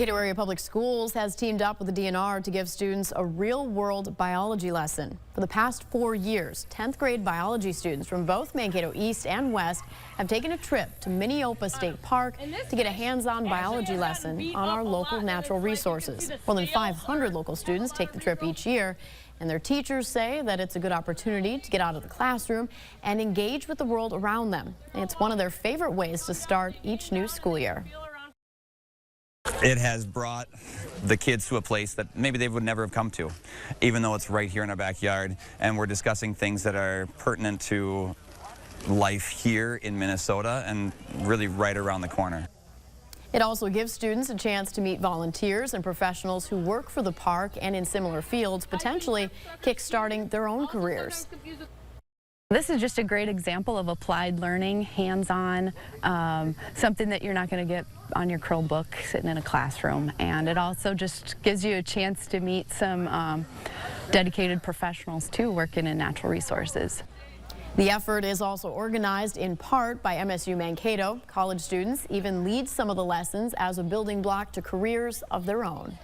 Mankato Area Public Schools has teamed up with the DNR to give students a real-world biology lesson. For the past 4 years, 10th grade biology students from both Mankato East and West have taken a trip to Minneopa State Park to get a hands-on biology lesson on our local natural resources. More than 500 local students take the trip each year, and their teachers say that it's a good opportunity to get out of the classroom and engage with the world around them. It's one of their favorite ways to start each new school year. It has brought the kids to a place that maybe they would never have come to, even though it's right here in our backyard, and we're discussing things that are pertinent to life here in Minnesota and really right around the corner. It also gives students a chance to meet volunteers and professionals who work for the park and in similar fields, potentially kick-starting their own careers. This is just a great example of applied learning, hands-on, something that you're not going to get on your Chromebook sitting in a classroom. And it also just gives you a chance to meet some dedicated professionals too, working in natural resources. The effort is also organized in part by MSU Mankato. College students even lead some of the lessons as a building block to careers of their own.